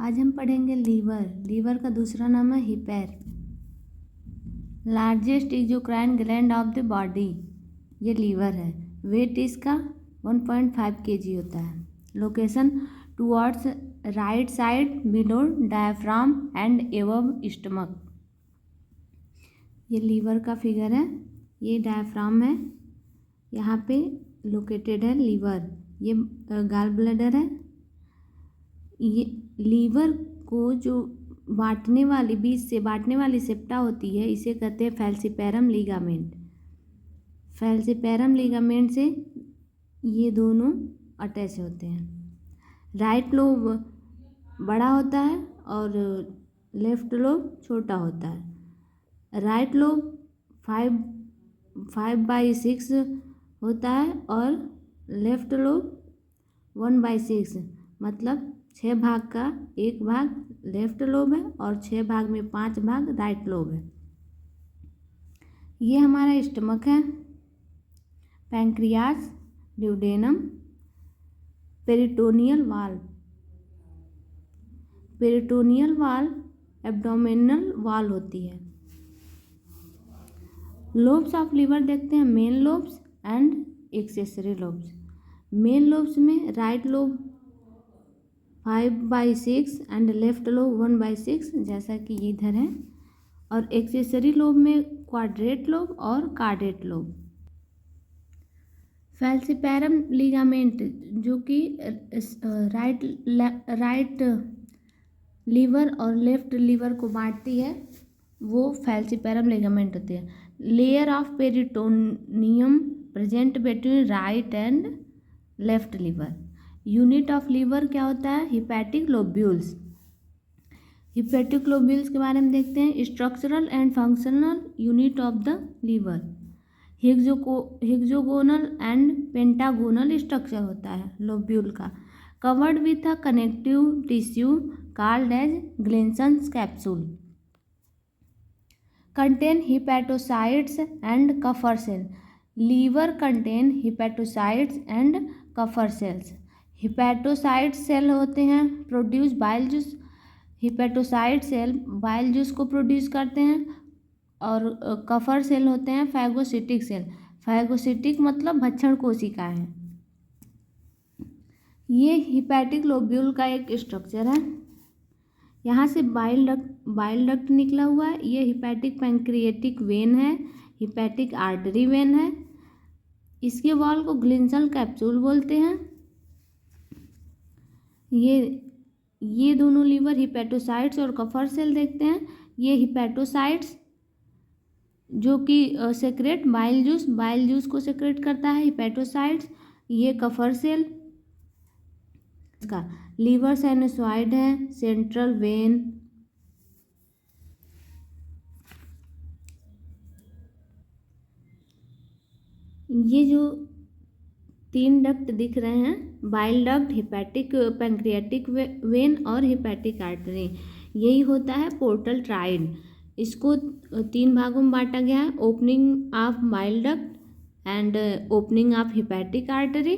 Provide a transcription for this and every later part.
आज हम पढ़ेंगे लीवर। लीवर का दूसरा नाम है hepar. Largest exocrine gland of the body, ये लीवर है। वेट इसका 1.5 kg होता है। Location towards right side below diaphragm and above stomach. ये लीवर का फिगर है, ये डायफ्राम है, यहाँ पे लोकेटेड है लीवर। ये गॉल ब्लैडर है। ये लीवर को जो बांटने वाली, बीच से बांटने वाली सेप्टा होती है, इसे कहते हैं फैल्सीपैरम लिगामेंट। फैल्सीपैरम लिगामेंट से ये दोनों अटैच होते हैं। राइट लोब बड़ा होता है और लेफ्ट लोब छोटा होता है। राइट लोब 5/6 होता है और लेफ्ट लोब 1/6, मतलब 6 भाग का 1 भाग लेफ्ट लोब है और 6 भाग में 5 भाग राइट लोब है। ये हमारा स्टमक है। Pancreas, duodenum, peritoneal valve. Peritoneal valve abdominal valve होती है। लोब्स ऑफ लीवर देखते हैं, main lobes and accessory lobes. Main lobes में right lobe 5/6 and left lobe 1/6, जैसा कि इधर है। और एक्सेसरी लोब में क्वाड्रेट लोब और कार्डेट लोब। फैल्सीपैरम लिगामेंट जो कि राइट लीवर और लेफ्ट लीवर को बांटती है, वो फैल्सीपैरम लिगामेंट होती है। Layer of peritoneum present between right and left liver. Unit of liver क्या होता है? Hepatic lobules. हिपैटिक लोब्यूल्स के बारे में देखते हैं। Structural and functional unit of the liver. Hexagonal and pentagonal structure होता है लोब्यूल का। Covered with a connective tissue called as Glisson's capsule. Contain hepatocytes and Kupffer cell. Liver contain hepatocytes and Kupffer cells. Hepatocyte cell होते हैं produce bile juice. Hepatocyte cell bile juice को produce करते हैं। और कफर cell होते हैं phagocytic cell. Phagocytic मतलब भक्षण कोशिका है। ये हिपैटिक लोब्यूल का एक स्ट्रक्चर है। यहाँ से बाइल डक्ट निकला हुआ है। ये हिपैटिक पैंक्रिएटिक वेन है, हिपैटिक आर्टरी वेन है। इसके वॉल को ग्लिंसल कैप्सूल बोलते हैं। ये दोनों लीवर हिपैटोसाइट्स और कफर सेल देखते हैं। ये हिपैटोसाइट्स जो कि सेक्रेट बाइल जूस को सेक्रेट करता है हिपैटोसाइट्स। ये कफर सेल इसका लीवर साइनोसॉइड है, सेंट्रल वेन। ये जो 3 डक्ट दिख रहे हैं, bile duct, hepatic pancreatic when और हिपैटिक आर्टरी, यही होता है पोर्टल ट्राइड। इसको 3 भागों में बांटा गया है। Opening of bile duct and opening of hepatic artery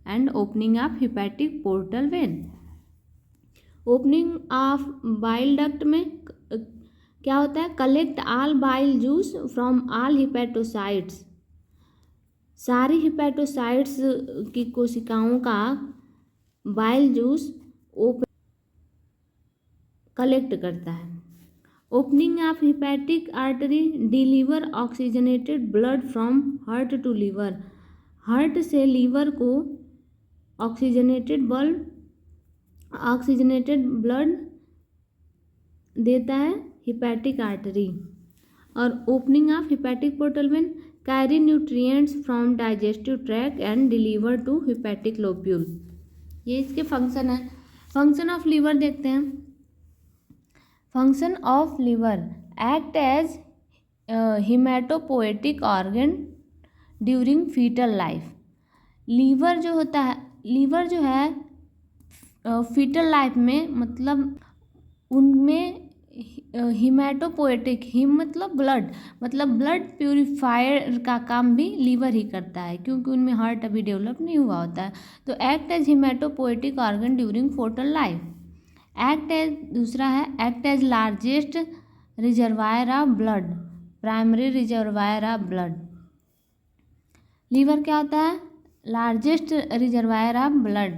and opening of hepatic portal vein. Opening of bile duct में क्या होता है? Collect all bile juice from all hepatocytes. सारी हिपैटोसाइट्स की कोशिकाओं का बाइल जूस कलेक्ट करता है। Opening of hepatic artery deliver oxygenated blood from heart to liver. Heart से लीवर को ऑक्सीजनेटेड ब्लड देता है हिपैटिक आर्टरी। और opening of hepatic portal when carry nutrients from digestive tract and deliver to hepatic lobule. ये इसके function है। Function of liver देखते हैं। Function of liver act as hematopoietic organ during fetal life. Liver जो है fetal life में, मतलब उनमें हिमेटोपोएटिक, हिम मतलब ब्लड प्यूरिफायर का काम भी लीवर ही करता है, क्योंकि उनमें हार्ट अभी डेवलप नहीं हुआ होता है। तो act as hematopoietic organ during fetal life दूसरा है act as largest reservoir of blood, primary reservoir of blood. Liver क्या होता है? Largest reservoir of blood.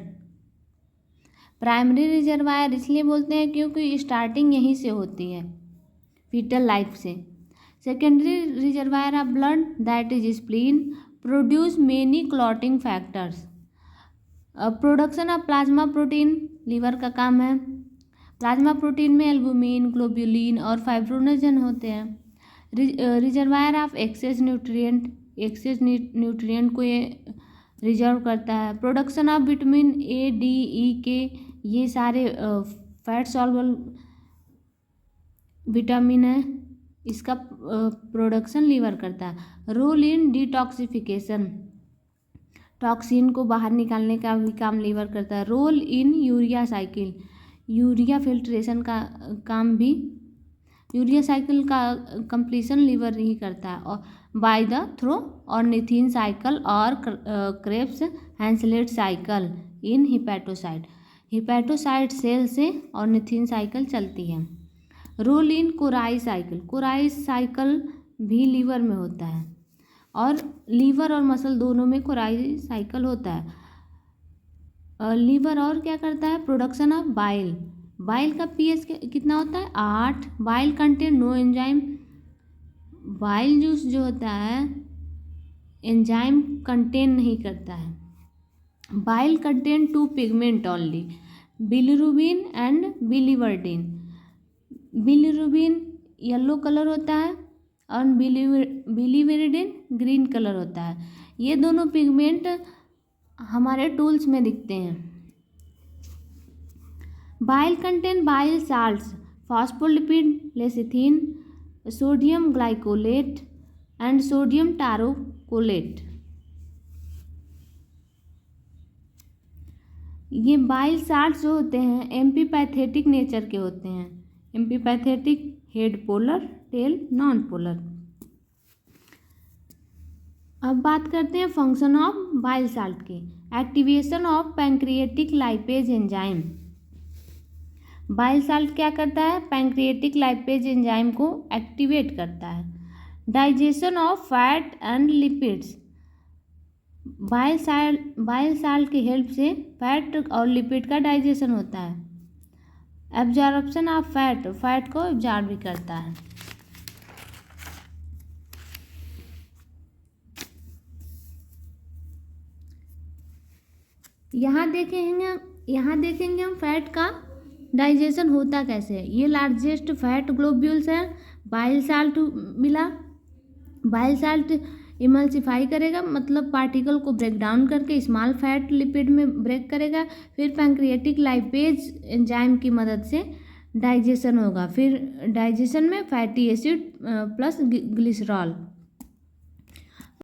Primary reservoir इसलिए बोलते हैं क्योंकि स्टार्टिंग यहीं से होती है, फीटल लाइफ से। Secondary reservoir of blood that is spleen produce many clotting factors. Production of plasma protein liver का काम है। प्लाज्मा प्रोटीन में एल्बुमिन, ग्लोब्यूलिन और फाइब्रोनोजन होते हैं। रिजर्वायर ऑफ एक्सेस न्यूट्रिएंट को ये रिजर्व करता है। Production of vitamin A, D, E, K, ये सारे फैट सॉल्युबल विटामिन है, इसका प्रोडक्शन लीवर करता है। रोल इन डिटॉक्सिफिकेशन, टॉक्सिन को बाहर निकालने का भी काम लीवर करता है। Role in urea cycle, urea filtration का काम भी, यूरिया साइकिल का कंप्लीशन लीवर ही करता है। और by the through ornithine cycle और Krebs Henseleit cycle in hepatocyte, hepatocyte cell से ऑर्निथिन साइकिल चलती है। Role in Cori cycle, Cori cycle भी लीवर में होता है और लीवर और मसल दोनों में कोराई साइकिल होता है। लीवर और क्या करता है? प्रोडक्शन ऑफ बाइल, बाइल का पीएच कितना होता है? 8। Bile contain no enzyme, bile juice जो होता है एंजाइम कंटेन नहीं करता है। Bile contain 2 pigment only, bilirubin and biliverdin. Bilirubin yellow colour होता है और बिलिवर्डिन ग्रीन कलर होता है। ये दोनों पिगमेंट हमारे टूल्स में दिखते हैं। Bile contain bile salts, phospholipid, lecithin, sodium glycolate and sodium taurocholate. ये बाइल साल्ट्स जो होते हैं एम्पीपैथेटिक नेचर के होते हैं। Amphipathic, head polar, tail non polar. अब बात करते हैं फंक्शन ऑफ बाइल साल्ट की। Activation of pancreatic lipase enzyme, bile salt क्या करता है? पैंक्रिएटिक लाइपेज एंजाइम को एक्टिवेट करता है। Digestion of fat and lipids, bile salt की हेल्प से फैट और लिपिड का डाइजेशन होता है। एब्जॉर्प्शन ऑफ फैट, फैट को एब्जॉर्ब भी करता है। यहाँ देखेंगे हम फैट का डाइजेशन होता कैसे है। ये लार्जेस्ट फैट ग्लोब्यूल्स है, बाइल साल्ट मिला, बाइल साल्ट इमल्सिफाई करेगा, मतलब पार्टिकल को ब्रेक डाउन करके स्मॉल फैट लिपिड में ब्रेक करेगा। फिर पैंक्रिएटिक लाइपेज एंजाइम की मदद से डाइजेशन होगा। फिर डाइजेशन में फैटी एसिड प्लस ग्लिसरॉल